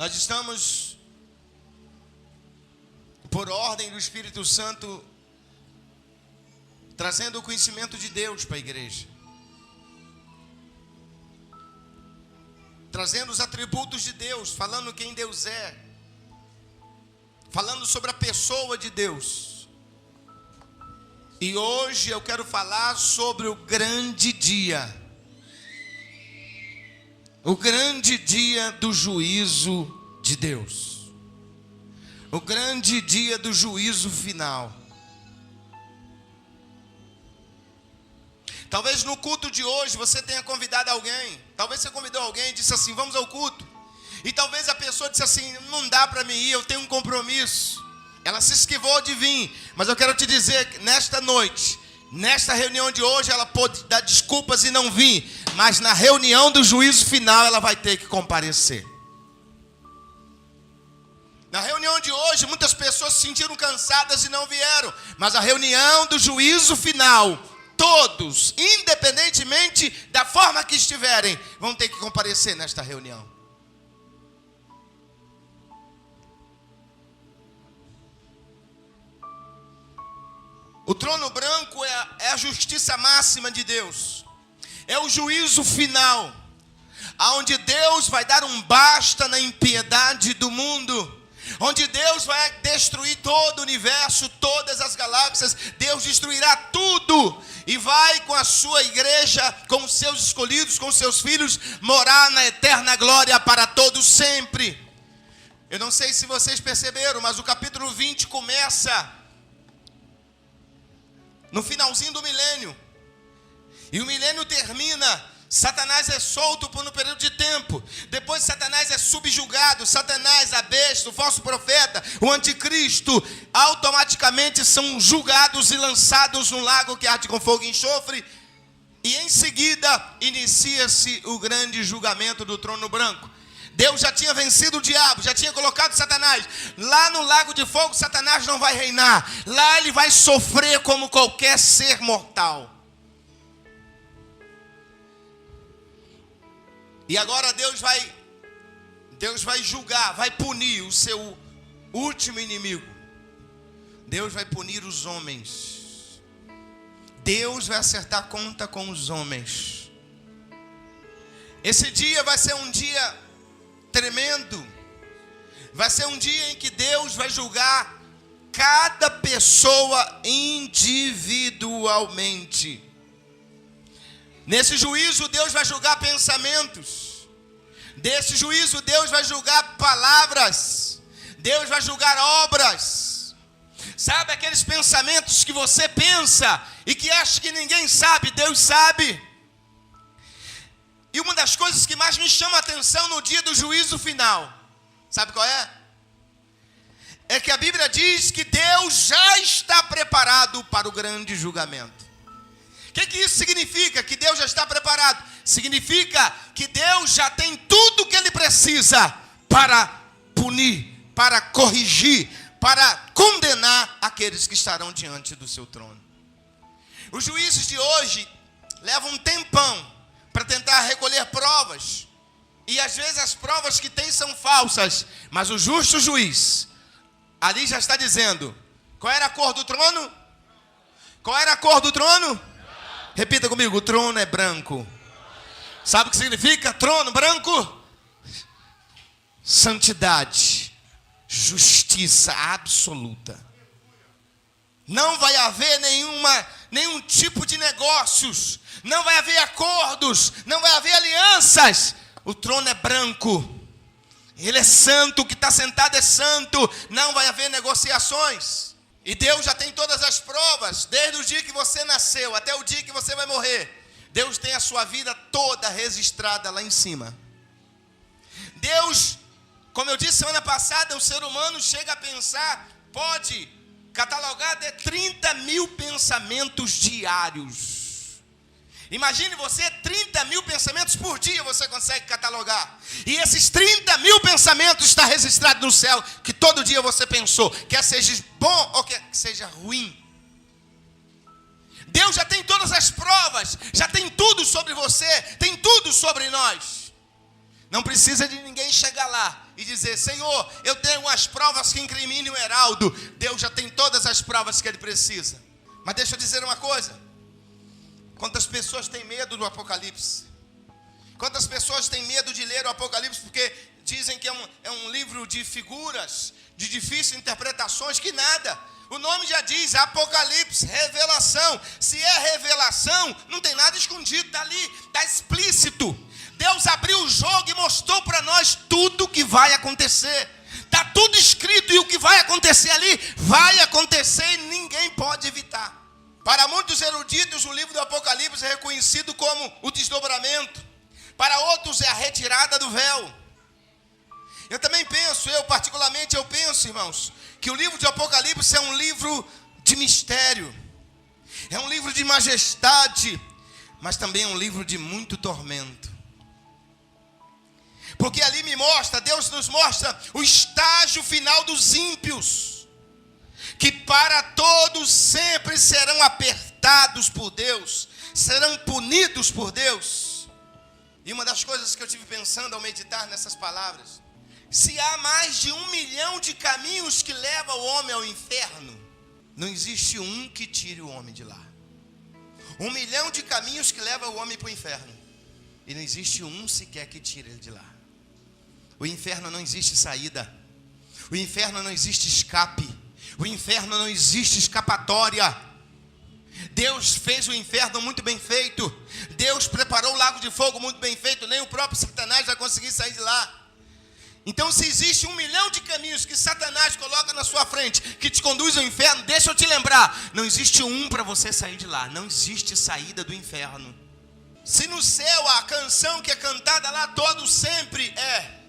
Nós estamos, por ordem do Espírito Santo, trazendo o conhecimento de Deus para a igreja. Trazendo os atributos de Deus, falando quem Deus é. Falando sobre a pessoa de Deus. E hoje eu quero falar sobre o grande dia. O grande dia do juízo de Deus. O grande dia do juízo final. Talvez no culto de hoje você tenha convidado alguém. Talvez você convidou alguém e disse assim, vamos ao culto. E talvez a pessoa disse assim, não dá para mim ir, eu tenho um compromisso. Ela se esquivou de vir. Mas eu quero te dizer que nesta noite, nesta reunião de hoje, ela pode dar desculpas e não vir. Mas na reunião do juízo final, ela vai ter que comparecer. Na reunião de hoje, muitas pessoas se sentiram cansadas e não vieram. Mas a reunião do juízo final, todos, independentemente da forma que estiverem, vão ter que comparecer nesta reunião. O trono branco é a justiça máxima de Deus. É o juízo final, onde Deus vai dar um basta na impiedade do mundo. Onde Deus vai destruir todo o universo, todas as galáxias. Deus destruirá tudo e vai com a sua igreja, com os seus escolhidos, com os seus filhos, morar na eterna glória para todos sempre. Eu não sei se vocês perceberam, mas o capítulo 20 começa no finalzinho do milênio. E o milênio termina. Satanás é solto por um período de tempo. Depois Satanás é subjugado. Satanás, a besta, o falso profeta, o anticristo, automaticamente são julgados e lançados num lago que arde com fogo e enxofre. E em seguida inicia-se o grande julgamento do trono branco. Deus já tinha vencido o diabo, já tinha colocado Satanás. Lá no lago de fogo, Satanás não vai reinar. Lá ele vai sofrer como qualquer ser mortal. E agora Deus vai julgar, vai punir o seu último inimigo. Deus vai punir os homens. Deus vai acertar conta com os homens. Esse dia vai ser um dia tremendo. Vai ser um dia em que Deus vai julgar cada pessoa individualmente. Nesse juízo Deus vai julgar pensamentos. Desse juízo Deus vai julgar palavras. Deus vai julgar obras. Sabe aqueles pensamentos que você pensa e que acha que ninguém sabe? Deus sabe. E uma das coisas que mais me chama a atenção no dia do juízo final, sabe qual é? É que a Bíblia diz que Deus já está preparado para o grande julgamento. O que isso significa? Que Deus já está preparado. Significa que Deus já tem tudo o que Ele precisa para punir, para corrigir, para condenar aqueles que estarão diante do seu trono. Os juízes de hoje levam um tempão para tentar recolher provas. E às vezes as provas que tem são falsas. Mas o justo juiz, ali já está dizendo, qual era a cor do trono? Qual era a cor do trono? Repita comigo, o trono é branco. Sabe o que significa trono branco? Santidade, justiça absoluta. Não vai haver nenhum tipo de negócios. Não vai haver acordos. Não vai haver alianças. O trono é branco. Ele é santo, o que está sentado é santo. Não vai haver negociações. E Deus já tem todas as provas, desde o dia que você nasceu até o dia que você vai morrer. Deus tem a sua vida toda registrada lá em cima. Deus, como eu disse semana passada, o ser humano chega a pensar, pode catalogar até 30 mil pensamentos diários. Imagine você, 30 mil pensamentos por dia você consegue catalogar. E esses 30 mil pensamentos estão registrados no céu, que todo dia você pensou, quer seja bom ou quer seja ruim. Deus já tem todas as provas, já tem tudo sobre você, tem tudo sobre nós. Não precisa de ninguém chegar lá. e dizer: Senhor, eu tenho as provas que incriminem o Heraldo. Deus já tem todas as provas que ele precisa. Mas deixa eu dizer uma coisa: quantas pessoas têm medo do Apocalipse? Quantas pessoas têm medo de ler o Apocalipse porque dizem que é um livro de figuras, de difíceis interpretações? Que nada. O nome já diz Apocalipse, revelação. Se é revelação, não tem nada escondido, está ali, está explícito. Deus abriu o jogo e mostrou para nós tudo o que vai acontecer. Está tudo escrito, e o que vai acontecer ali, vai acontecer e ninguém pode evitar. Para muitos eruditos, o livro do Apocalipse é reconhecido como o desdobramento. Para outros é a retirada do véu. Eu também penso, particularmente penso, irmãos, que o livro de Apocalipse é um livro de mistério. É um livro de majestade, mas também é um livro de muito tormento. Porque ali Deus nos mostra o estágio final dos ímpios, que para todos sempre serão apertados por Deus, serão punidos por Deus. E uma das coisas que eu tive pensando ao meditar nessas palavras: se há mais de 1 milhão de caminhos que levam o homem ao inferno, não existe um que tire o homem de lá. 1 milhão de caminhos que levam o homem para o inferno, e não existe um sequer que tire ele de lá. O inferno não existe saída. O inferno não existe escape. O inferno não existe escapatória. Deus fez o inferno muito bem feito. Deus preparou o lago de fogo muito bem feito. Nem o próprio Satanás vai conseguir sair de lá. Então, se existe 1 milhão de caminhos que Satanás coloca na sua frente, que te conduz ao inferno, deixa eu te lembrar: não existe um para você sair de lá. Não existe saída do inferno. Se no céu a canção que é cantada lá todo sempre é: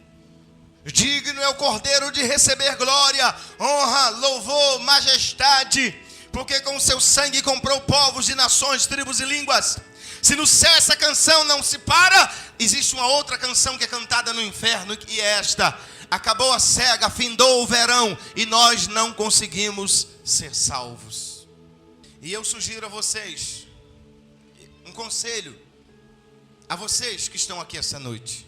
digno é o Cordeiro de receber glória, honra, louvor, majestade, porque com seu sangue comprou povos de nações, tribos e línguas. Se no céu essa canção não se para, existe uma outra canção que é cantada no inferno, e é esta: acabou a cega, findou o verão, e nós não conseguimos ser salvos. E eu sugiro a vocês um conselho, a vocês que estão aqui essa noite.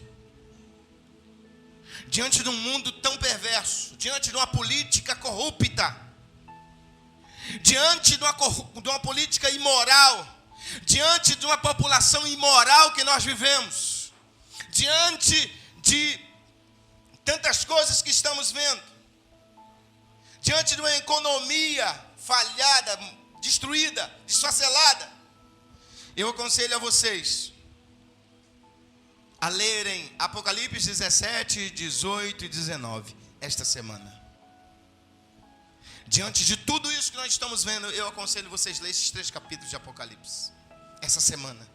Diante de um mundo tão perverso, diante de uma política corrupta, diante de uma política imoral, diante de uma população imoral que nós vivemos, diante de tantas coisas que estamos vendo, diante de uma economia falhada, destruída, esfacelada, eu aconselho a vocês a lerem Apocalipse 17, 18 e 19 esta semana. Diante de tudo isso que nós estamos vendo, eu aconselho vocês a ler esses 3 capítulos de Apocalipse essa semana.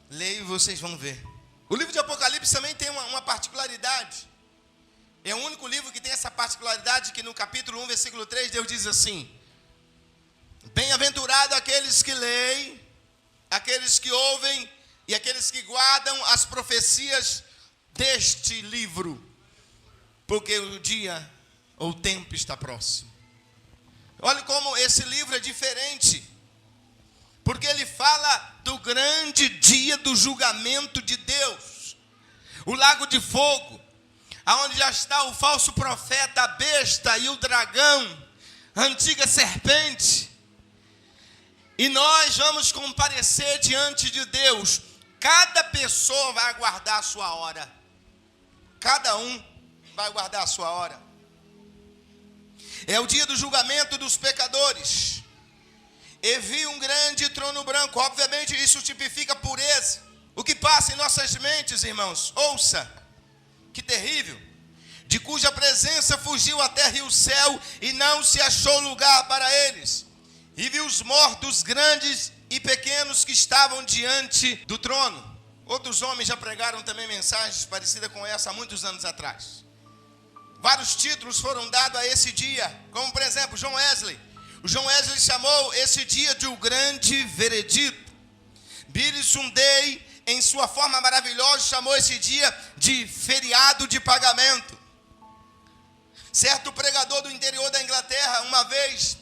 Leiam e vocês vão ver. O livro de Apocalipse também tem uma particularidade. É o único livro que tem essa particularidade, que no capítulo 1, versículo 3, Deus diz assim: bem-aventurado aqueles que leem, aqueles que ouvem e aqueles que guardam as profecias deste livro, porque o dia ou o tempo está próximo. Olha como esse livro é diferente, porque ele fala do grande dia do julgamento de Deus, o lago de fogo, aonde já está o falso profeta, a besta e o dragão, a antiga serpente. E nós vamos comparecer diante de Deus. Cada pessoa vai aguardar a sua hora. Cada um vai aguardar a sua hora. É o dia do julgamento dos pecadores. E vi um grande trono branco. Obviamente isso tipifica pureza. O que passa em nossas mentes, irmãos? Ouça, que terrível. De cuja presença fugiu a terra e o céu, e não se achou lugar para eles. E vi os mortos grandes e pequenos que estavam diante do trono. Outros homens já pregaram também mensagens parecidas com essa há muitos anos atrás. Vários títulos foram dados a esse dia, como por exemplo John Wesley. O John Wesley chamou esse dia de o grande veredito. Billy Sunday, em sua forma maravilhosa, chamou esse dia de feriado de pagamento. Certo pregador do interior da Inglaterra, uma vez,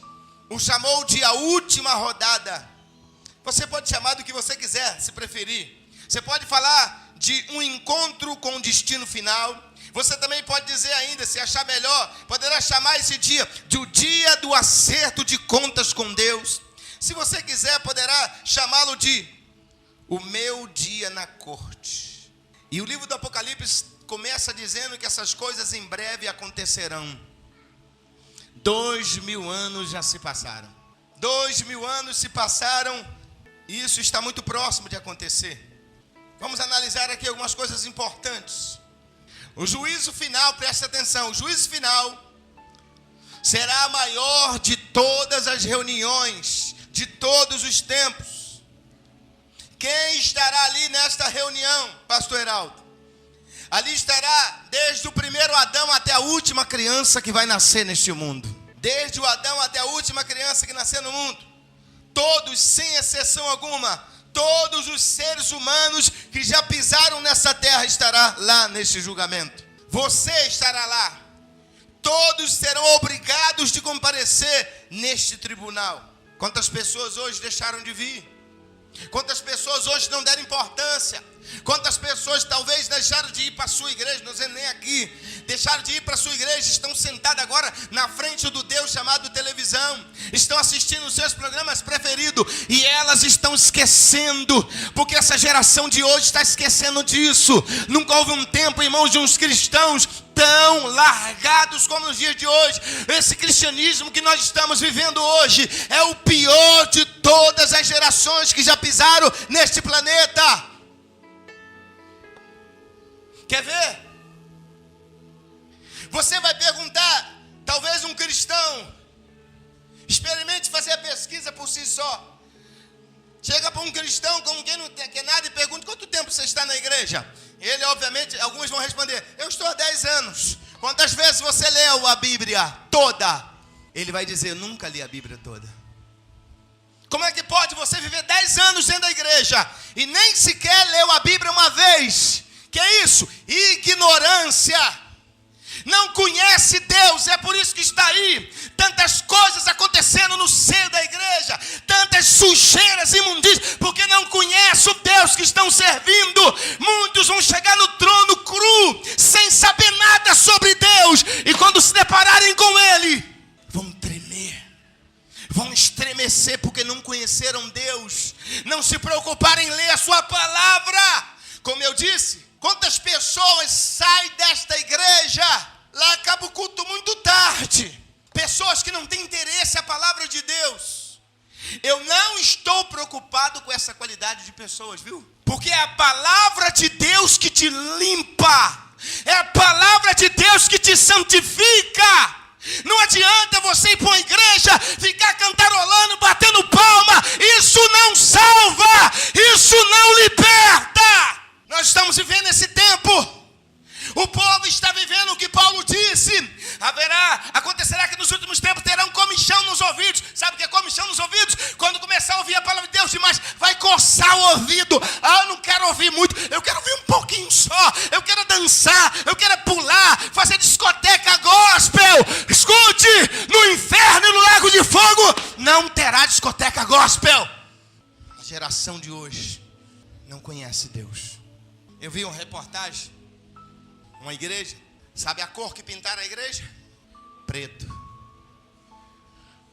o chamou de a última rodada. Você pode chamar do que você quiser, se preferir. Você pode falar de um encontro com o destino final. Você também pode dizer ainda, se achar melhor, poderá chamar esse dia de o dia do acerto de contas com Deus. Se você quiser, poderá chamá-lo de o meu dia na corte. E o livro do Apocalipse começa dizendo que essas coisas em breve acontecerão. 2000 anos já se passaram. 2000 anos se passaram e isso está muito próximo de acontecer. Vamos analisar aqui algumas coisas importantes. O juízo final, preste atenção, o juízo final será maior de todas as reuniões, de todos os tempos. Quem estará ali nesta reunião, pastor Heraldo? Ali estará desde o primeiro Adão até a última criança que vai nascer neste mundo. Desde o Adão até a última criança que nasceu no mundo. Todos, sem exceção alguma, todos os seres humanos que já pisaram nessa terra estará lá neste julgamento. Você estará lá. Todos serão obrigados de comparecer neste tribunal. Quantas pessoas hoje deixaram de vir? Quantas pessoas hoje não deram importância? Quantas pessoas talvez deixaram de ir para a sua igreja, não sei nem aqui, deixaram de ir para a sua igreja, estão sentadas agora na frente do Deus chamado televisão, estão assistindo os seus programas preferidos, e elas estão esquecendo, porque essa geração de hoje está esquecendo disso. Nunca houve um tempo, irmãos, de uns cristãos tão largados como nos dias de hoje. Esse cristianismo que nós estamos vivendo hoje é o pior de todas as gerações que já pisaram neste planeta. Quer ver? Você vai perguntar, talvez um cristão, experimente fazer a pesquisa por si só. Chega para um cristão como quem não quer nada e pergunta: quanto tempo você está na igreja? Ele, obviamente, alguns vão responder: eu estou há 10 anos. Quantas vezes você leu a Bíblia toda? Ele vai dizer: nunca li a Bíblia toda. Como é que pode você viver 10 anos dentro da igreja e nem sequer leu a Bíblia uma vez? Que é isso? Ignorância. Não conhece Deus, é por isso que está aí tantas coisas acontecendo no seio da igreja, tantas sujeiras, imundícias, porque não conhece o Deus que estão servindo. Muitos vão chegar no trono cru, sem saber nada sobre Deus, e quando se depararem com Ele, vão tremer, vão estremecer, porque não conheceram Deus, não se preocuparam em ler a sua palavra. Como eu disse, quantas pessoas saem desta igreja, lá acaba o culto muito tarde. Pessoas que não têm interesse à palavra de Deus. Eu não estou preocupado com essa qualidade de pessoas, viu? Porque é a palavra de Deus que te limpa. É a palavra de Deus que te santifica. Não adianta você ir para uma igreja, ficar cantarolando, batendo palma. Isso não salva. Isso não liberta. Nós estamos vivendo esse tempo. O povo está vivendo o que Paulo disse. Acontecerá que nos últimos tempos terão comichão nos ouvidos. Sabe o que é comichão nos ouvidos? Quando começar a ouvir a palavra de Deus demais, vai coçar o ouvido. Ah, eu não quero ouvir muito, eu quero ouvir um pouquinho só. Eu quero dançar, eu quero pular, fazer discoteca gospel. Escute, no inferno e no lago de fogo não terá discoteca gospel. A geração de hoje não conhece Deus. Eu vi uma reportagem, uma igreja, sabe a cor que pintaram a igreja? Preto.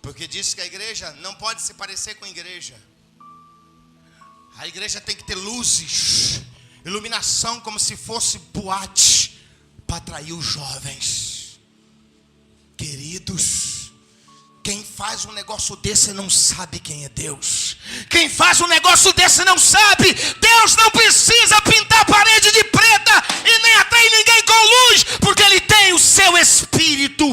Porque disse que a igreja não pode se parecer com a igreja. A igreja tem que ter luzes, iluminação, como se fosse boate, para atrair os jovens. Queridos, quem faz um negócio desse não sabe quem é Deus. Quem faz um negócio desse não sabe. Deus não precisa pintar a parede de preta e nem atrair ninguém com luz, porque Ele tem o seu Espírito.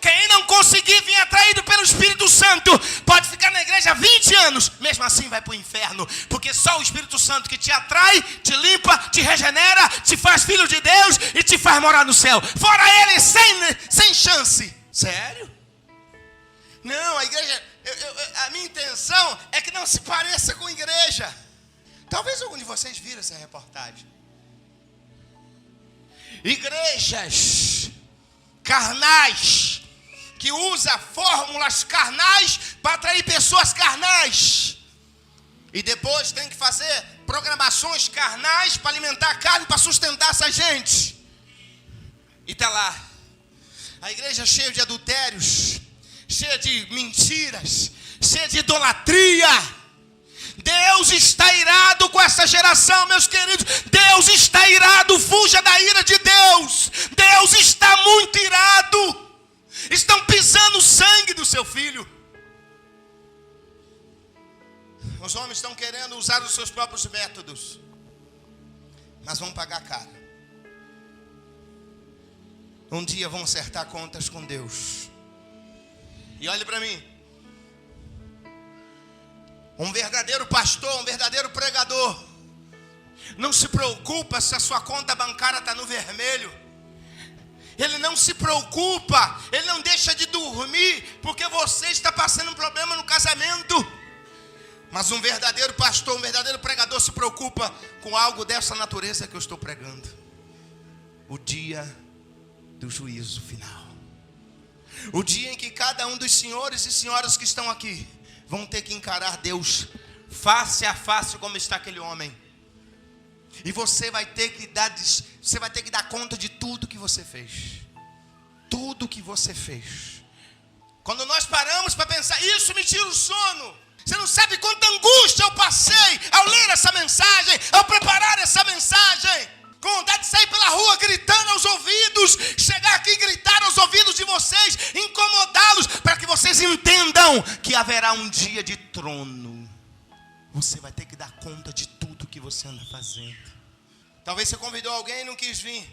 Quem não conseguir vir atraído pelo Espírito Santo pode ficar na igreja 20 anos, mesmo assim vai para o inferno, porque só o Espírito Santo que te atrai, te limpa, te regenera, te faz filho de Deus e te faz morar no céu. Fora Ele, sem chance. Sério? Não, a igreja, a minha intenção é que não se pareça com a igreja. Talvez algum de vocês viram essa reportagem. Igrejas carnais, que usa fórmulas carnais para atrair pessoas carnais. E depois tem que fazer programações carnais para alimentar a carne, para sustentar essa gente. E está lá, a igreja cheia de adultérios, cheia de mentiras, cheia de idolatria. Deus está irado com essa geração, meus queridos. Deus está irado, fuja da ira de Deus. Deus está muito irado. Estão pisando o sangue do seu filho. Os homens estão querendo usar os seus próprios métodos, mas vão pagar caro. Um dia vão acertar contas com Deus. E olhe para mim, um verdadeiro pastor, um verdadeiro pregador, não se preocupa se a sua conta bancária está no vermelho. Ele não se preocupa, ele não deixa de dormir porque você está passando um problema no casamento. Mas um verdadeiro pastor, um verdadeiro pregador se preocupa com algo dessa natureza que eu estou pregando. O dia do juízo final. O dia em que cada um dos senhores e senhoras que estão aqui vão ter que encarar Deus face a face, como está aquele homem. E você vai ter que dar conta de tudo que você fez. Tudo que você fez. Quando nós paramos para pensar, isso me tira o sono. Você não sabe quanta angústia eu passei ao ler essa mensagem, ao preparar essa mensagem. Com vontade de sair pela rua gritando aos ouvidos, chegar aqui e gritar aos ouvidos de vocês, incomodá-los, para que vocês entendam que haverá um dia de trono. Você vai ter que dar conta de tudo que você anda fazendo. Talvez você convidou alguém e não quis vir,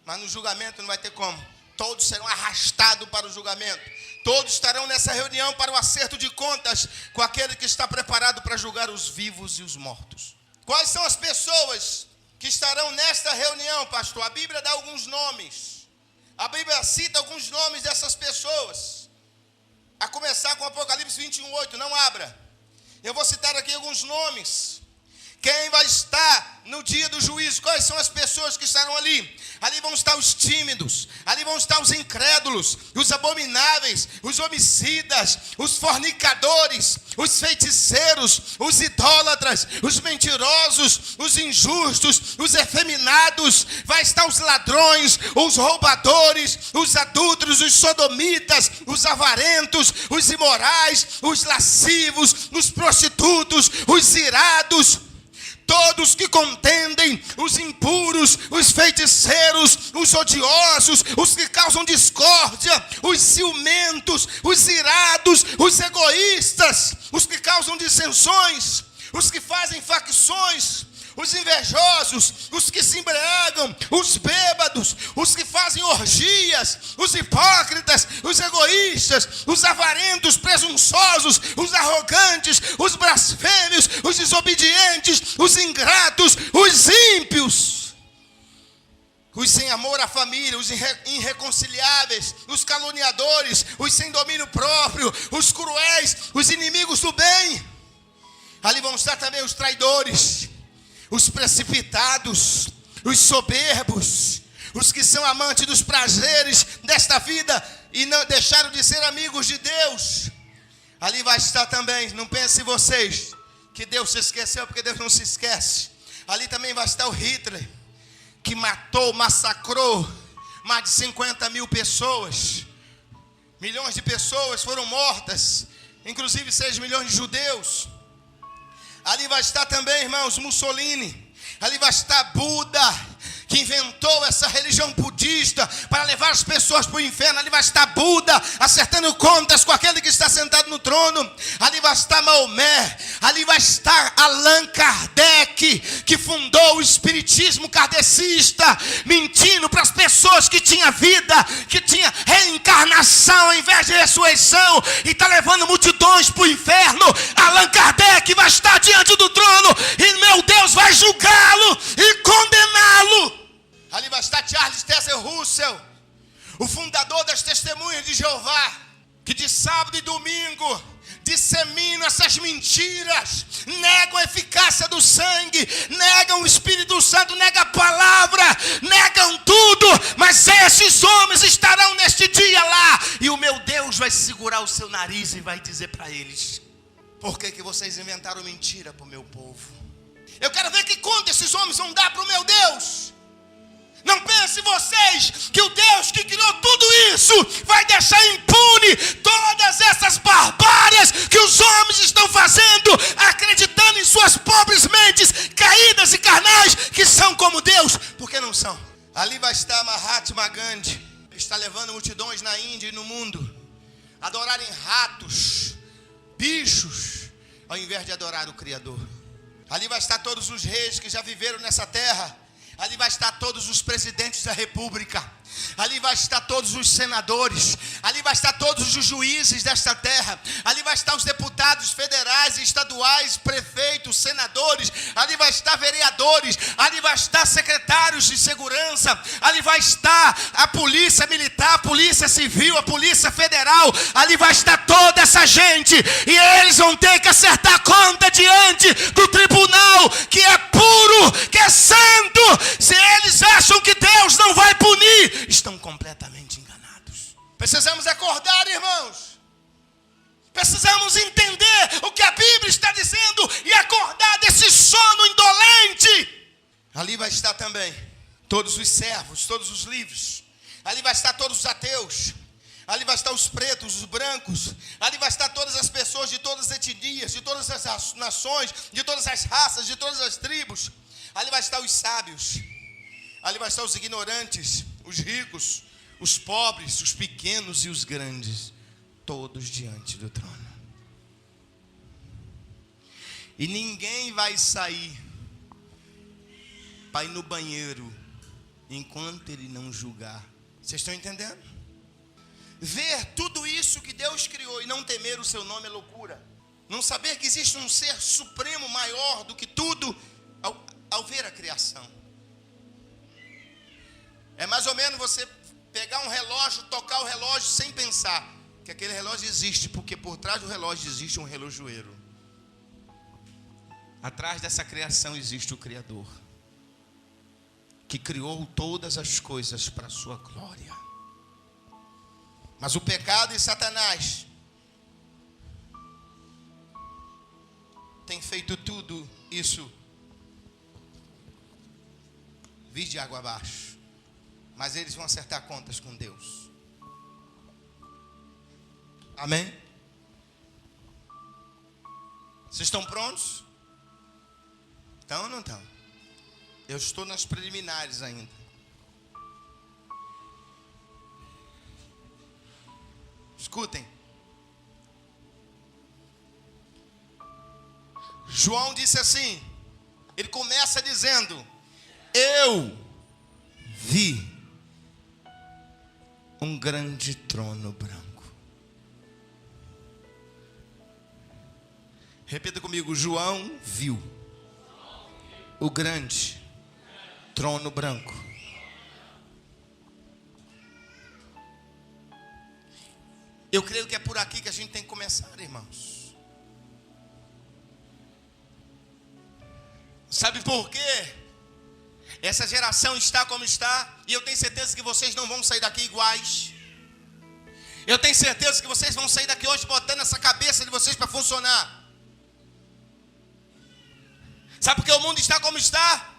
mas no julgamento não vai ter como. Todos serão arrastados para o julgamento. Todos estarão nessa reunião para o acerto de contas com aquele que está preparado para julgar os vivos e os mortos. Quais são as pessoas que estarão nesta reunião, pastor? A Bíblia dá alguns nomes. A Bíblia cita alguns nomes dessas pessoas. A começar com Apocalipse 21:8. Não abra. Eu vou citar aqui alguns nomes. Quem vai estar no dia do juízo? Quais são as pessoas que estarão ali? Ali vão estar os tímidos, ali vão estar os incrédulos, os abomináveis, os homicidas, os fornicadores, os feiticeiros, os idólatras, os mentirosos, os injustos, os efeminados. Vai estar os ladrões, os roubadores, os adúlteros, os sodomitas, os avarentos, os imorais, os lascivos, os prostitutos, os irados. Todos que contendem, os impuros, os feiticeiros, os odiosos, os que causam discórdia, os ciumentos, os irados, os egoístas, os que causam dissensões, os que fazem facções, os invejosos, os que se embriagam, os bêbados, os que fazem orgias, os hipócritas, os egoístas, os avarentos, presunçosos, os arrogantes, os blasfêmios, os desobedientes, os ingratos, os ímpios, os sem amor à família, os irreconciliáveis, os caluniadores, os sem domínio próprio, os cruéis, os inimigos do bem. Ali vão estar também os traidores, os precipitados, os soberbos, os que são amantes dos prazeres desta vida e não deixaram de ser amigos de Deus. Ali vai estar também, não pense vocês que Deus se esqueceu, porque Deus não se esquece. Ali também vai estar o Hitler, que massacrou mais de 50 mil pessoas. Milhões de pessoas foram mortas, inclusive 6 milhões de judeus. Ali vai estar também, irmãos, Mussolini. Ali vai estar Buda, que inventou essa religião budista para levar as pessoas para o inferno. Ali vai estar Buda, acertando contas com aquele que está sentado no trono. Ali vai estar Maomé. Ali vai estar Allan Kardec, que fundou o espiritismo kardecista, mentindo para as pessoas que tinha vida, que tinha reencarnação ao invés de ressurreição, e está levando multidões para o inferno. Allan Kardec vai estar diante do trono e meu Deus vai julgá-lo e condená-lo. Ali vai estar Charles Taze Russell, o fundador das Testemunhas de Jeová, que de sábado e domingo disseminam essas mentiras, negam a eficácia do sangue, negam o Espírito Santo, negam a palavra, negam tudo, mas esses homens estarão neste dia lá, e o meu Deus vai segurar o seu nariz e vai dizer para eles: por que vocês inventaram mentira para o meu povo? Eu quero ver que conta esses homens vão dar para o meu Deus. Não pense vocês que o Deus que criou tudo isso vai deixar impune todas essas barbárias que os homens estão fazendo, acreditando em suas pobres mentes caídas e carnais, que são como Deus, porque não são. Ali vai estar Mahatma Gandhi, está levando multidões na Índia e no mundo a adorarem ratos, bichos, ao invés de adorar o Criador. Ali vai estar todos os reis que já viveram nessa terra. Ali vai estar todos os presidentes da república. Ali vai estar todos os senadores. Ali vai estar todos os juízes desta terra. Ali vai estar os deputados federais e estaduais, prefeitos, senadores. Ali vai estar vereadores. Ali vai estar secretários de segurança. Ali vai estar a polícia militar, a polícia civil, a polícia federal. Ali vai estar toda essa gente. E eles vão ter que acertar conta diante do tribunal, que é puro, que é santo. Se eles acham que Deus não vai punir, estão completamente enganados. Precisamos acordar, irmãos. Precisamos entender o que a Bíblia está dizendo e acordar desse sono indolente. Ali vai estar também todos os servos, todos os livres. Ali vai estar todos os ateus. Ali vai estar os pretos, os brancos. Ali vai estar todas as pessoas de todas as etnias, de todas as nações, de todas as raças, de todas as tribos. Ali vai estar os sábios. Ali vai estar os ignorantes, os ricos, os pobres, os pequenos e os grandes, todos diante do trono. E ninguém vai sair para ir no banheiro enquanto ele não julgar. Vocês estão entendendo? Ver tudo isso que Deus criou e não temer o seu nome é loucura. Não saber que existe um ser supremo maior do que tudo ao ver a criação. É mais ou menos você pegar um relógio, tocar o relógio sem pensar que aquele relógio existe, porque por trás do relógio existe um relojoeiro. Atrás dessa criação existe o Criador, que criou todas as coisas para a sua glória. Mas o pecado e Satanás tem feito tudo isso vir de água abaixo. Mas eles vão acertar contas com Deus. Amém? Vocês estão prontos? Estão ou não estão? Eu estou nas preliminares ainda. Escutem. João disse assim. Ele começa dizendo: eu vi um grande trono branco. Repita comigo: João viu o grande trono branco. Eu creio que é por aqui que a gente tem que começar, irmãos. Sabe por quê? Essa geração está como está, e eu tenho certeza que vocês não vão sair daqui iguais. Eu tenho certeza que vocês vão sair daqui hoje botando essa cabeça de vocês para funcionar. Sabe por que o mundo está como está?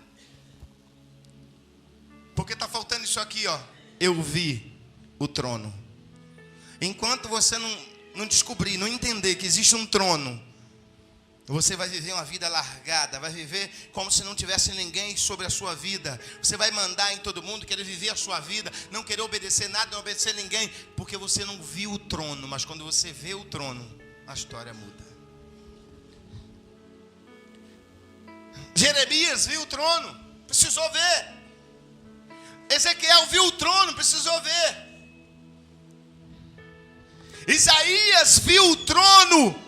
Porque está faltando isso aqui, ó. Eu vi o trono. Enquanto você não descobrir, não entender que existe um trono, você vai viver uma vida largada, vai viver como se não tivesse ninguém sobre a sua vida. Você vai mandar em todo mundo, querer viver a sua vida, não querer obedecer nada, não obedecer ninguém, porque você não viu o trono. Mas quando você vê o trono, a história muda. Jeremias viu o trono, precisou ver. Ezequiel viu o trono, precisou ver. Isaías viu o trono.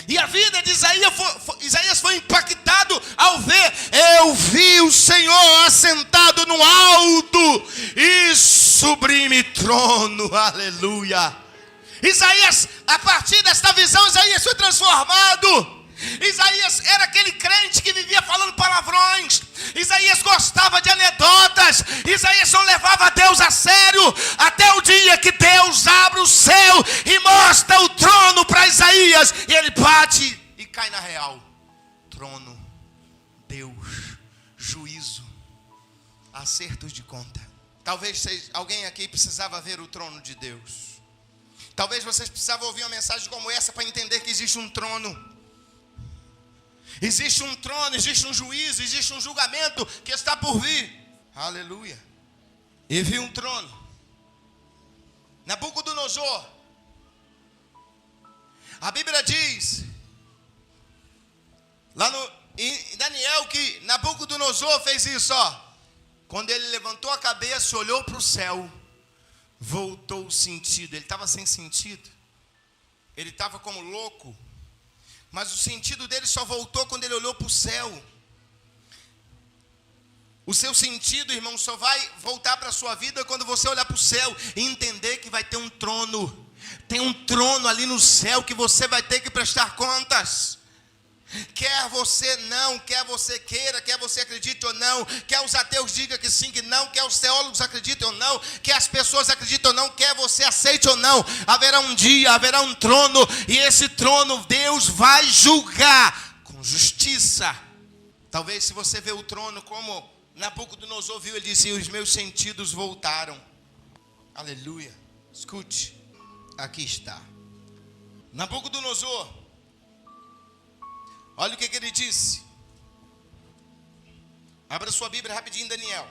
E a vida de Isaías foi impactado ao ver: eu vi o Senhor assentado no alto e sublime trono, aleluia. Isaías, a partir desta visão, Isaías foi transformado. Isaías era aquele crente que vivia falando palavrões. Isaías gostava de anedotas. Isaías não levava Deus a sério, até o dia que Deus abre o céu e mostra o trono para Isaías, e ele bate e cai na real. Trono, Deus, juízo, acertos de conta. Talvez alguém aqui precisava ver o trono de Deus. Talvez vocês precisavam ouvir uma mensagem como essa para entender que existe um trono. Existe um trono, existe um juízo, existe um julgamento que está por vir. Aleluia. E vi um trono. Nabucodonosor. A Bíblia diz, lá em Daniel, que Nabucodonosor fez isso, ó. Quando ele levantou a cabeça, olhou para o céu, voltou o sentido. Ele estava sem sentido. Ele estava como louco. Mas o sentido dele só voltou quando ele olhou para o céu. O seu sentido, irmão, só vai voltar para a sua vida quando você olhar para o céu e entender que vai ter um trono. Tem um trono ali no céu que você vai ter que prestar contas. Quer você não, quer você queira, quer você acredite ou não, quer os ateus digam que sim, que não, quer os teólogos acreditem ou não, quer as pessoas acreditem ou não, quer você aceite ou não, haverá um dia, haverá um trono, e esse trono Deus vai julgar com justiça. Talvez se você vê o trono como Nabucodonosor viu, ele disse, os meus sentidos voltaram. Aleluia. Escute, aqui está. Nabucodonosor, olha o que ele disse. Abra sua Bíblia rapidinho em Daniel.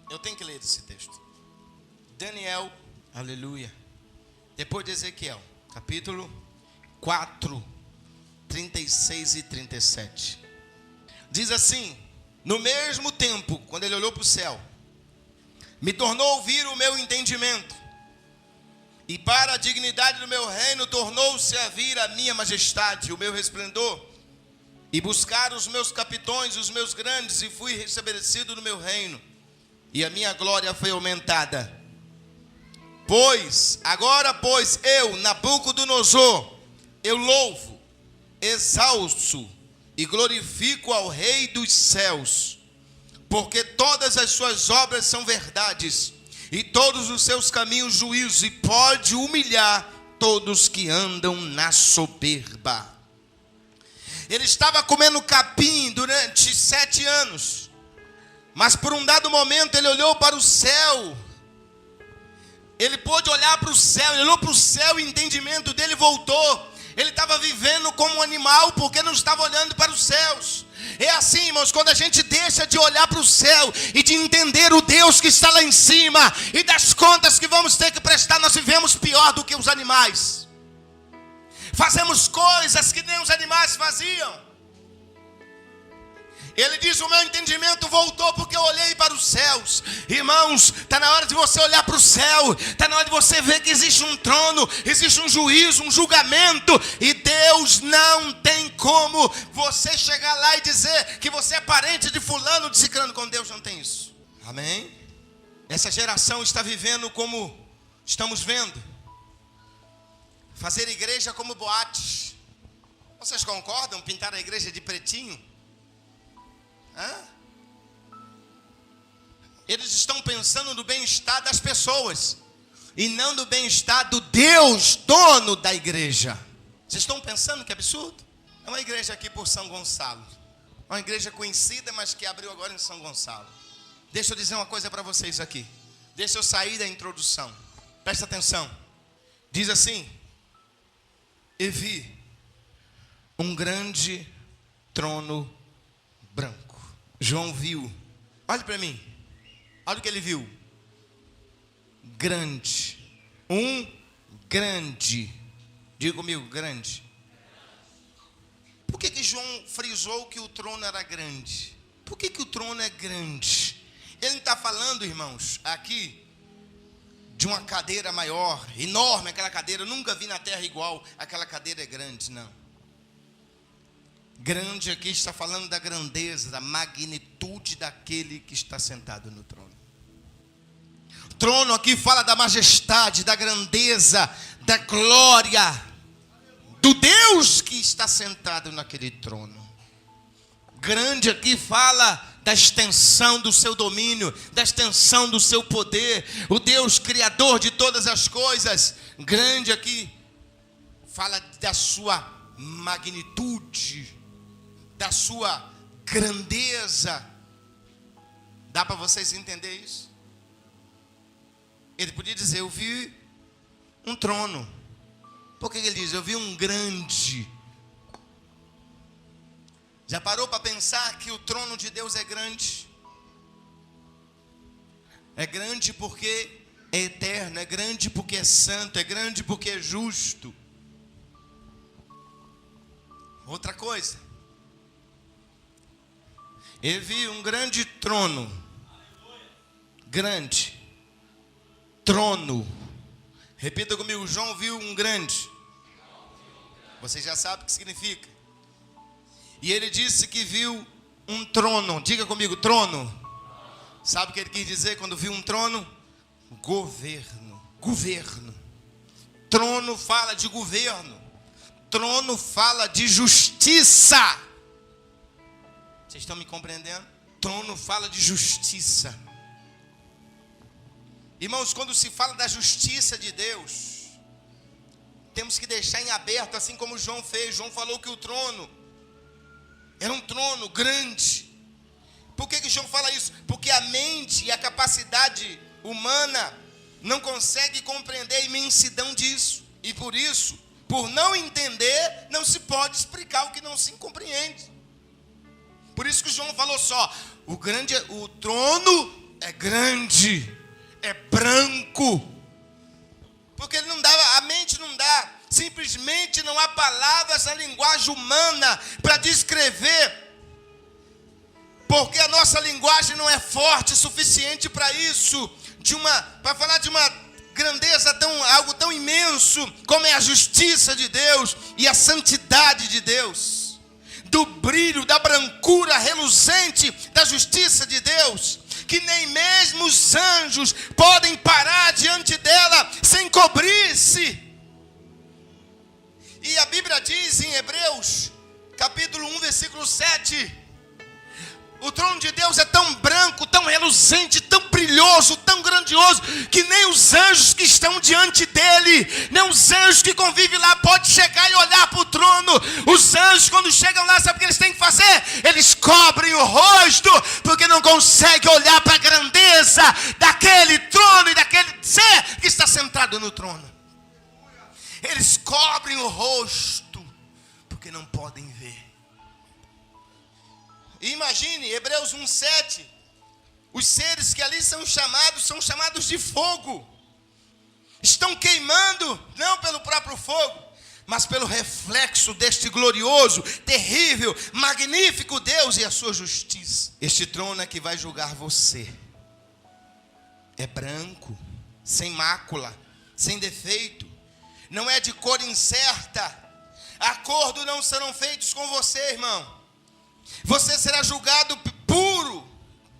Eu tenho que ler esse texto. Daniel, aleluia. Depois de Ezequiel, capítulo 4, 36 e 37. Diz assim: no mesmo tempo, quando ele olhou para o céu, me tornou ouvir o meu entendimento, e para a dignidade do meu reino tornou-se a vir a minha majestade, o meu resplendor, e buscar os meus capitões, os meus grandes, e fui restabelecido no meu reino, e a minha glória foi aumentada. Agora, eu, Nabucodonosor, eu louvo, exalço e glorifico ao Rei dos céus, porque todas as suas obras são verdades, e todos os seus caminhos juízo, e pode humilhar todos que andam na soberba. Ele estava comendo capim durante 7 anos, mas por um dado momento ele olhou para o céu. Ele pôde olhar para o céu, ele olhou para o céu e o entendimento dele voltou. Ele estava vivendo como um animal porque não estava olhando para os céus. É assim, irmãos, quando a gente deixa de olhar para o céu e de entender o Deus que está lá em cima e das contas que vamos ter que prestar, nós vivemos pior do que os animais. Fazemos coisas que nem os animais faziam. Ele diz, o meu entendimento voltou porque eu olhei para os céus. Irmãos, está na hora de você olhar para o céu. Está na hora de você ver que existe um trono, existe um juízo, um julgamento. E Deus não tem como você chegar lá e dizer que você é parente de fulano, de ciclano. Com Deus não tem isso. Amém? Essa geração está vivendo como estamos vendo. Fazer igreja como boate. Vocês concordam? Pintar a igreja de pretinho? Eles estão pensando no bem-estar das pessoas e não no bem-estar do Deus, dono da igreja. Vocês estão pensando que absurdo? É uma igreja aqui por São Gonçalo, uma igreja conhecida, mas que abriu agora em São Gonçalo. Deixa eu dizer uma coisa para vocês aqui. Deixa eu sair da introdução. Presta atenção. Diz assim: e vi um grande trono branco. João viu, olha para mim, olha o que ele viu, grande, grande, diga comigo, grande. Por que João frisou que o trono era grande? Por que o trono é grande? Ele não está falando, irmãos, aqui de uma cadeira maior, enorme aquela cadeira, eu nunca vi na terra igual, aquela cadeira é grande, não. Grande aqui está falando da grandeza, da magnitude daquele que está sentado no trono. Trono aqui fala da majestade, da grandeza, da glória do Deus que está sentado naquele trono. Grande aqui fala da extensão do seu domínio, da extensão do seu poder, o Deus criador de todas as coisas. Grande aqui fala da sua magnitude, da sua grandeza. Dá para vocês entenderem isso? Ele podia dizer, eu vi um trono. Por que ele diz, eu vi um grande? Já parou para pensar que o trono de Deus é grande? É grande porque é eterno, é grande porque é santo, é grande porque é justo. Outra coisa, eu vi um grande trono. Grande trono. Repita comigo, João viu um grande. Você já sabe o que significa. E ele disse que viu um trono. Diga comigo, trono. Sabe o que ele quis dizer quando viu um trono? Governo. Governo. Trono fala de governo. Trono fala de justiça. Vocês estão me compreendendo? Trono fala de justiça. Irmãos, quando se fala da justiça de Deus, temos que deixar em aberto, assim como João fez. João falou que o trono era um trono grande. Por que João fala isso? Porque a mente e a capacidade humana não consegue compreender a imensidão disso. E por isso, por não entender, não se pode explicar o que não se compreende. Por isso que João falou só, o trono é grande, é branco. Porque ele não dá, a mente não dá. Simplesmente não há palavras na linguagem humana para descrever. Porque a nossa linguagem não é forte o suficiente para isso. Para falar de uma grandeza, algo tão imenso como é a justiça de Deus e a santidade de Deus. Do brilho, da brancura reluzente da justiça de Deus. Que nem mesmo os anjos podem parar diante dela sem cobrir-se. E a Bíblia diz em Hebreus, capítulo 1, versículo 7, o trono de Deus é tão branco, tão reluzente, tão brilhoso, tão grandioso, que nem os anjos que estão diante dele, nem os anjos que convivem lá, podem chegar e olhar para o trono. Os anjos, quando chegam lá, sabe o que eles têm que fazer? Eles cobrem o rosto, porque não conseguem olhar para a grandeza daquele trono e daquele ser que está sentado no trono. Eles cobrem o rosto, porque não podem ver. E imagine, Hebreus 1:7, os seres que ali são chamados de fogo. Estão queimando, não pelo próprio fogo, mas pelo reflexo deste glorioso, terrível, magnífico Deus e a sua justiça. Este trono é que vai julgar você. É branco, sem mácula, sem defeito. Não é de cor incerta. Acordo não serão feitos com você, irmão. Você será julgado puro,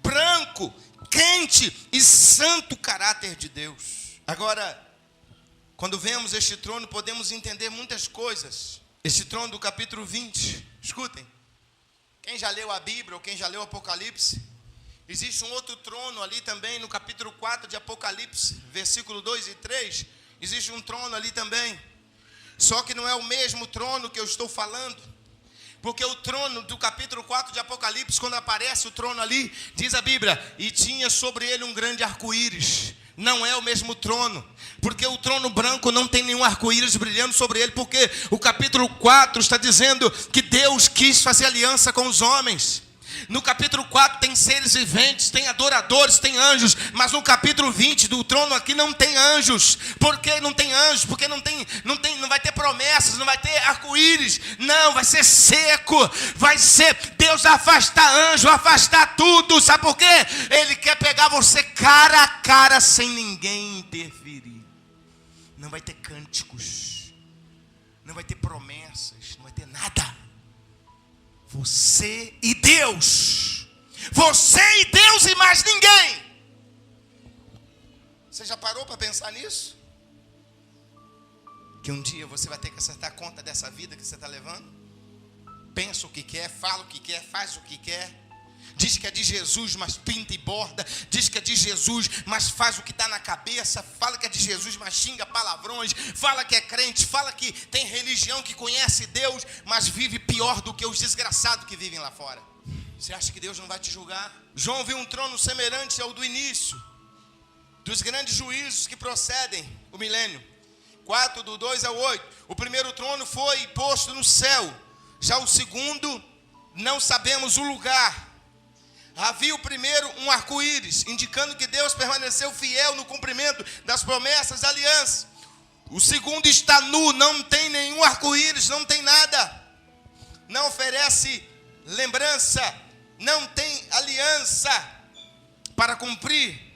branco, quente e santo caráter de Deus. Agora, quando vemos este trono, podemos entender muitas coisas. Este trono do capítulo 20, escutem. Quem já leu a Bíblia ou quem já leu o Apocalipse, existe um outro trono ali também no capítulo 4 de Apocalipse, versículo 2 e 3. Existe um trono ali também. Só que não é o mesmo trono que eu estou falando. Porque o trono do capítulo 4 de Apocalipse, quando aparece o trono ali, diz a Bíblia, e tinha sobre ele um grande arco-íris. Não é o mesmo trono, porque o trono branco não tem nenhum arco-íris brilhando sobre ele, porque o capítulo 4 está dizendo que Deus quis fazer aliança com os homens. No capítulo 4 tem seres viventes, tem adoradores, tem anjos. Mas no capítulo 20 do trono aqui não tem anjos. Por que não tem anjos? Porque não vai ter promessas, não vai ter arco-íris. Não, vai ser seco. Vai ser, Deus vai afastar anjo, vai afastar tudo. Sabe por quê? Ele quer pegar você cara a cara sem ninguém interferir. Não vai ter cânticos, não vai ter promessas, não vai ter nada. Você e Deus. Você e Deus e mais ninguém. Você já parou para pensar nisso? Que um dia você vai ter que acertar conta dessa vida que você está levando? Pensa o que quer, fala o que quer, faz o que quer. Diz que é de Jesus, mas pinta e borda. Diz que é de Jesus, mas faz o que dá na cabeça. Fala que é de Jesus, mas xinga palavrões. Fala que é crente, fala que tem religião, que conhece Deus, mas vive pior do que os desgraçados que vivem lá fora. Você acha que Deus não vai te julgar? João viu um trono semelhante ao do início dos grandes juízos que procedem o milênio. 4, do 2 ao 8. O primeiro trono foi posto no céu. Já o segundo, não sabemos o lugar. Havia o primeiro um arco-íris, indicando que Deus permaneceu fiel no cumprimento das promessas da aliança. O segundo está nu, não tem nenhum arco-íris, não tem nada. Não oferece lembrança, não tem aliança para cumprir.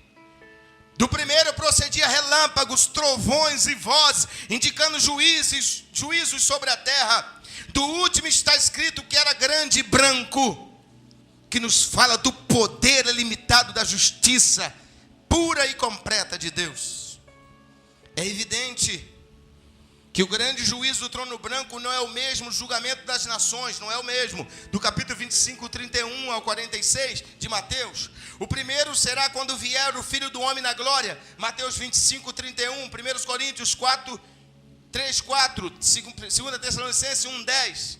Do primeiro procedia relâmpagos, trovões e vozes, indicando juízos sobre a terra. Do último está escrito que era grande e branco, que nos fala do poder ilimitado da justiça pura e completa de Deus. É evidente que o grande juízo do trono branco não é o mesmo julgamento das nações, não é o mesmo. Do capítulo 25, 31 ao 46 de Mateus. O primeiro será quando vier o Filho do Homem na glória. Mateus 25, 31, 1 Coríntios 4, 3, 4, 2 Tessalonicenses 1, 10.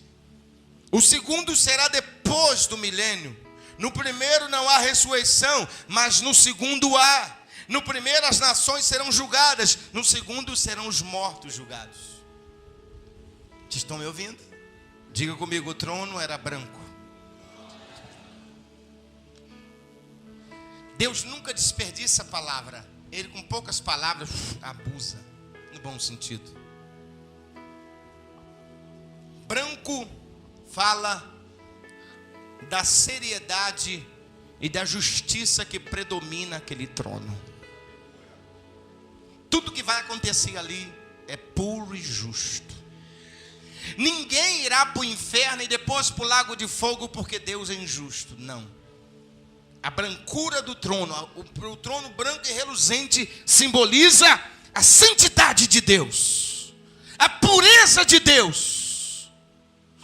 O segundo será depois do milênio. No primeiro não há ressurreição, mas no segundo há. No primeiro as nações serão julgadas, no segundo serão os mortos julgados. Vocês estão me ouvindo? Diga comigo, o trono era branco. Deus nunca desperdiça a palavra. Ele com poucas palavras abusa, no bom sentido. Branco fala da seriedade e da justiça que predomina aquele trono. Tudo que vai acontecer ali é puro e justo. Ninguém irá para o inferno e depois para o lago de fogo porque Deus é injusto. Não. A brancura do trono, o trono branco e reluzente, simboliza a santidade de Deus, a pureza de Deus,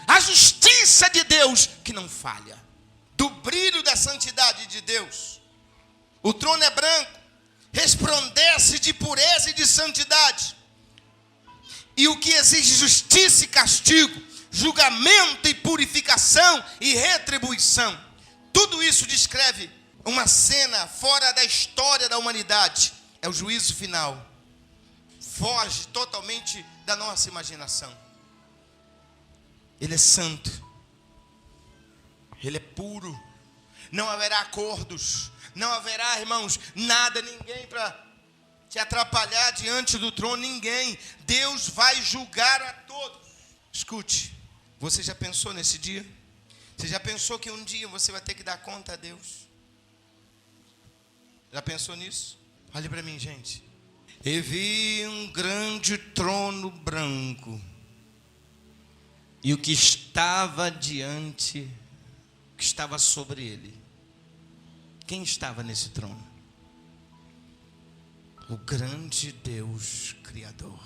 a justiça de Deus que não falha, do brilho da santidade de Deus. O trono é branco, resplandece de pureza e de santidade. E o que exige justiça e castigo, julgamento e purificação e retribuição. Tudo isso descreve uma cena fora da história da humanidade. É o juízo final. Foge totalmente da nossa imaginação. Ele é santo. Ele é puro. Não haverá acordos. Não haverá, irmãos, nada, ninguém para te atrapalhar diante do trono, ninguém. Deus vai julgar a todos. Escute, você já pensou nesse dia? Você já pensou que um dia você vai ter que dar conta a Deus? Já pensou nisso? Olhe para mim, gente. E vi um grande trono branco, e o que estava diante, que estava sobre ele. Quem estava nesse trono? O grande Deus Criador.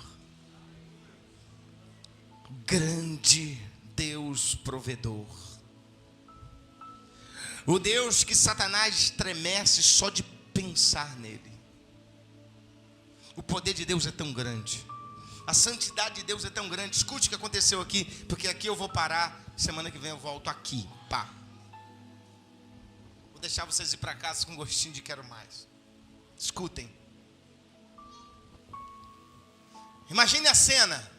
O grande Deus Provedor. O Deus que Satanás estremece só de pensar nele. O poder de Deus é tão grande. A santidade de Deus é tão grande. Escute o que aconteceu aqui, porque aqui eu vou parar. Semana que vem eu volto aqui. Pá. Vou deixar vocês ir para casa com gostinho de quero mais. Escutem. Imagine a cena.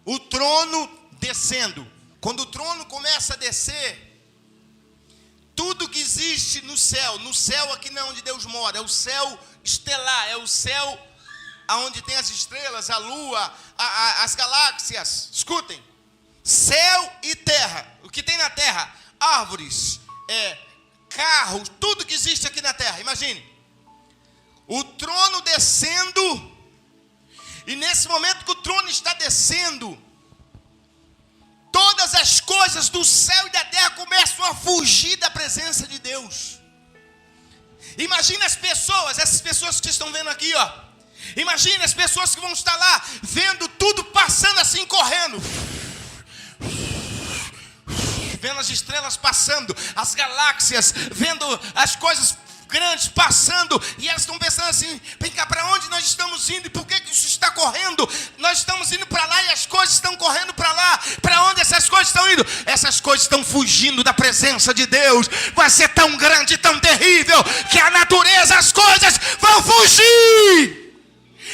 O trono descendo. Quando o trono começa a descer, tudo que existe no céu aqui não é onde Deus mora, é o céu estelar, é o céu onde tem as estrelas, a lua, as galáxias. Escutem, céu e terra, o que tem na terra, árvores, carros, tudo que existe aqui na terra. Imagine, o trono descendo, e nesse momento que o trono está descendo, todas as coisas do céu e da terra começam a fugir da presença de Deus. Imagina as pessoas, essas pessoas que estão vendo aqui, ó. Imagina as pessoas que vão estar lá, vendo tudo passando assim, correndo. Vendo as estrelas passando, as galáxias, vendo as coisas grandes passando, e elas estão pensando assim: vem cá, para onde nós estamos indo e por que isso está correndo? Nós estamos indo para lá e as coisas estão correndo para lá. Para onde essas coisas estão indo? Essas coisas estão fugindo da presença de Deus. Vai ser tão grande, tão terrível, que a natureza, as coisas vão fugir,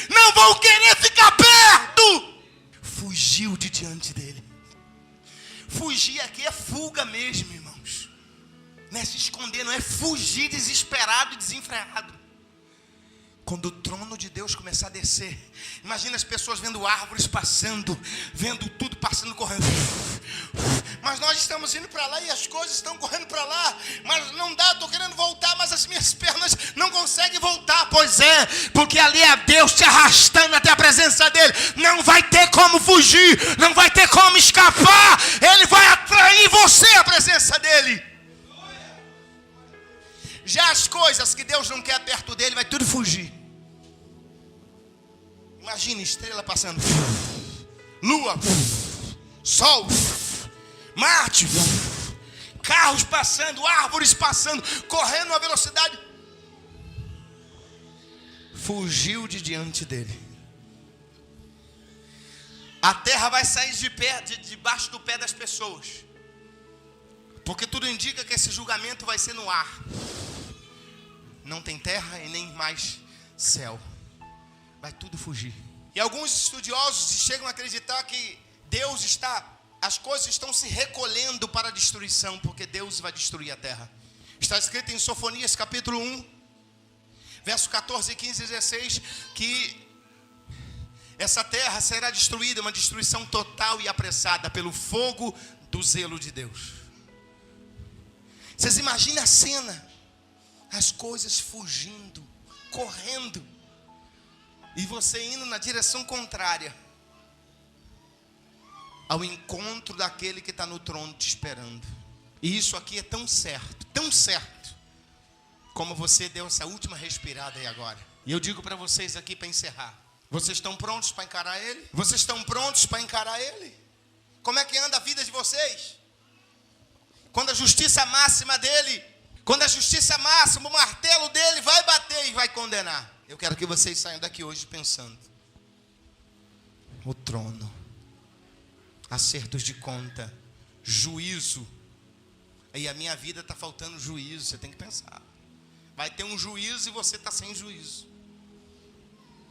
não vão querer ficar perto. Fugiu de diante dele. Fugir aqui é fuga mesmo, irmãos. Não é se esconder, não é fugir desesperado e desenfreado. Quando o trono de Deus começar a descer, imagina as pessoas vendo árvores passando, vendo tudo passando, correndo. Mas nós estamos indo para lá e as coisas estão correndo para lá. Mas não dá, estou querendo voltar, mas as minhas pernas não conseguem voltar. Pois é, porque ali é Deus te arrastando até a presença dele. Não vai ter como fugir, não vai ter como escapar. Ele vai atrair você à presença dele. Já as coisas que Deus não quer perto dele, vai tudo fugir. Imagina estrela passando, lua, sol, Marte, carros passando, árvores passando, correndo a velocidade. Fugiu de diante dele. A terra vai sair debaixo do pé das pessoas, porque tudo indica que esse julgamento vai ser no ar. Não tem terra e nem mais céu. Vai tudo fugir. E alguns estudiosos chegam a acreditar que as coisas estão se recolhendo para a destruição, porque Deus vai destruir a terra. Está escrito em Sofonias capítulo 1, verso 14, 15 e 16, que essa terra será destruída, uma destruição total e apressada pelo fogo do zelo de Deus. Vocês imaginam a cena? As coisas fugindo, correndo, e você indo na direção contrária ao encontro daquele que está no trono te esperando. E isso aqui é tão certo, como você deu essa última respirada aí agora. E eu digo para vocês aqui para encerrar: vocês estão prontos para encarar ele? Vocês estão prontos para encarar ele? Como é que anda a vida de vocês? Quando a justiça máxima dele, o martelo dele vai bater e vai condenar. Eu quero que vocês saiam daqui hoje pensando: o trono, acertos de conta, juízo. Aí a minha vida está faltando juízo. Você tem que pensar. Vai ter um juízo e você está sem juízo.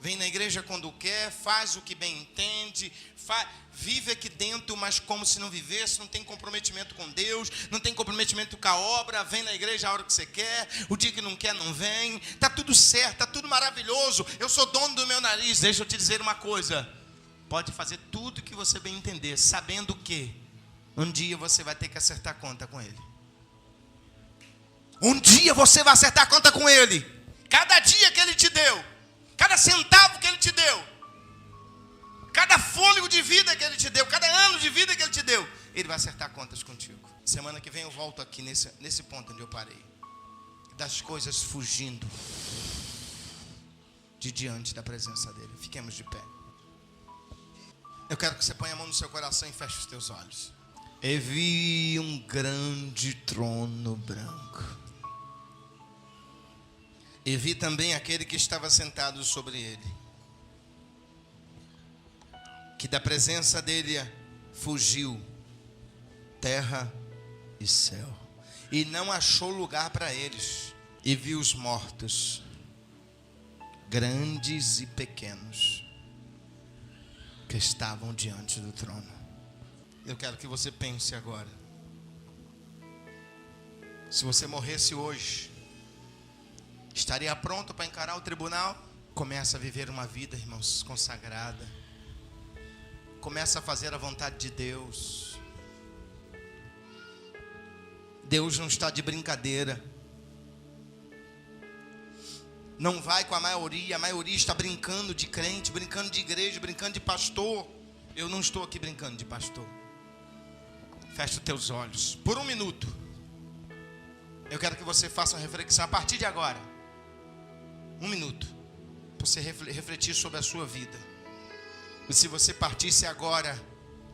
Vem na igreja quando quer, faz o que bem entende, vive aqui dentro, mas como se não vivesse, não tem comprometimento com Deus, não tem comprometimento com a obra, vem na igreja a hora que você quer, o dia que não quer não vem, está tudo certo, está tudo maravilhoso, eu sou dono do meu nariz. Deixa eu te dizer uma coisa: pode fazer tudo que você bem entender, sabendo que um dia você vai ter que acertar conta com ele. Um dia você vai acertar conta com ele. Cada dia que ele te deu, cada centavo que ele te deu, cada fôlego de vida que ele te deu, cada ano de vida que ele te deu, ele vai acertar contas contigo. Semana que vem eu volto aqui nesse ponto onde eu parei. Das coisas fugindo de diante da presença dele. Fiquemos de pé. Eu quero que você ponha a mão no seu coração e feche os teus olhos. E vi um grande trono branco. E vi também aquele que estava sentado sobre ele, que da presença dele fugiu terra e céu, e não achou lugar para eles. E vi os mortos, grandes e pequenos, que estavam diante do trono. Eu quero que você pense agora: se você morresse hoje, estaria pronto para encarar o tribunal? Começa a viver uma vida, irmãos, consagrada. Começa a fazer a vontade de Deus. Deus não está de brincadeira. Não vai com a maioria está brincando de crente, brincando de igreja, brincando de pastor. Eu não estou aqui brincando de pastor. Feche os teus olhos por um minuto. Eu quero que você faça uma reflexão a partir de agora. Um minuto, para você refletir sobre a sua vida. E se você partisse agora,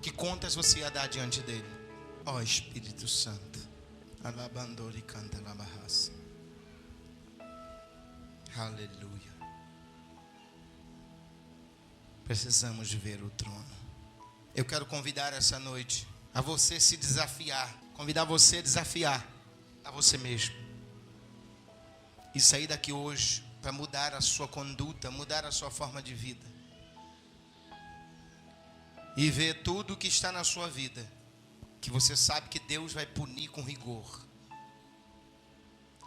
que contas você ia dar diante dele? Ó Espírito Santo. Alabandori canta labarraça. Aleluia. Precisamos ver o trono. Eu quero convidar essa noite a você se desafiar. Convidar você a desafiar a você mesmo. E sair daqui hoje para mudar a sua conduta, mudar a sua forma de vida. E ver tudo que está na sua vida, que você sabe que Deus vai punir com rigor.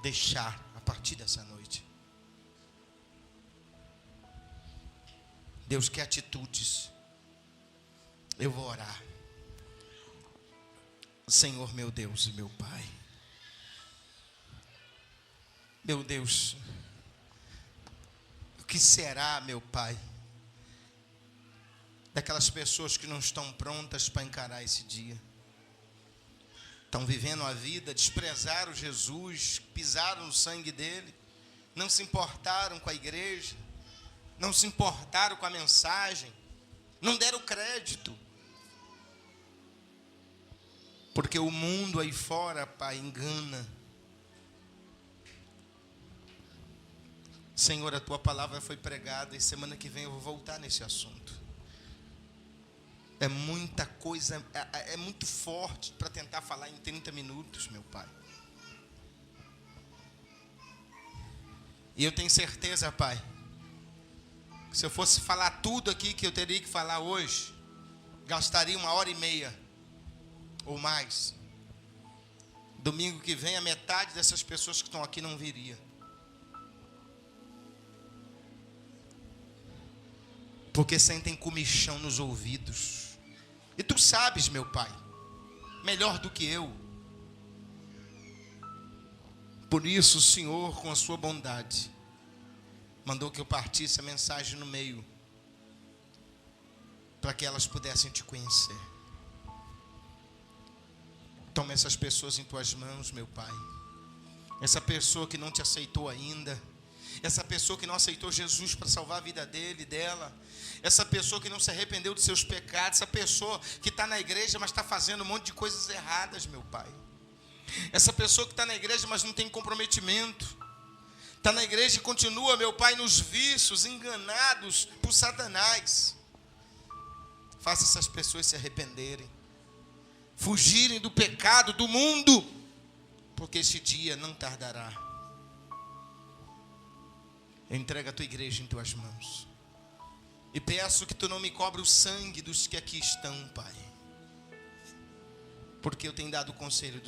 Deixar a partir dessa noite. Deus quer atitudes. Eu vou orar. Senhor, meu Deus e meu Pai. Meu Deus, o que será, meu Pai, daquelas pessoas que não estão prontas para encarar esse dia? Estão vivendo a vida, desprezaram Jesus, pisaram no sangue dele, não se importaram com a igreja, não se importaram com a mensagem, não deram crédito. Porque o mundo aí fora, Pai, engana. Senhor, a tua palavra foi pregada e semana que vem eu vou voltar nesse assunto. É muita coisa, é muito forte para tentar falar em 30 minutos, meu Pai. E eu tenho certeza, Pai, que se eu fosse falar tudo aqui que eu teria que falar hoje, gastaria 1h30 ou mais. Domingo que vem, a metade dessas pessoas que estão aqui não viria. Porque sentem comichão nos ouvidos. E tu sabes, meu Pai, melhor do que eu. Por isso o Senhor, com a sua bondade, mandou que eu partisse a mensagem no meio, para que elas pudessem te conhecer. Toma essas pessoas em tuas mãos, meu Pai. Essa pessoa que não te aceitou ainda, essa pessoa que não aceitou Jesus para salvar a vida dele, dela, essa pessoa que não se arrependeu dos seus pecados, essa pessoa que está na igreja, mas está fazendo um monte de coisas erradas, meu Pai. Essa pessoa que está na igreja, mas não tem comprometimento, está na igreja e continua, meu Pai, nos vícios, enganados por Satanás. Faça essas pessoas se arrependerem, fugirem do pecado, do mundo, porque esse dia não tardará. Entrega a tua igreja em tuas mãos. E peço que tu não me cobre o sangue dos que aqui estão, Pai. Porque eu tenho dado o conselho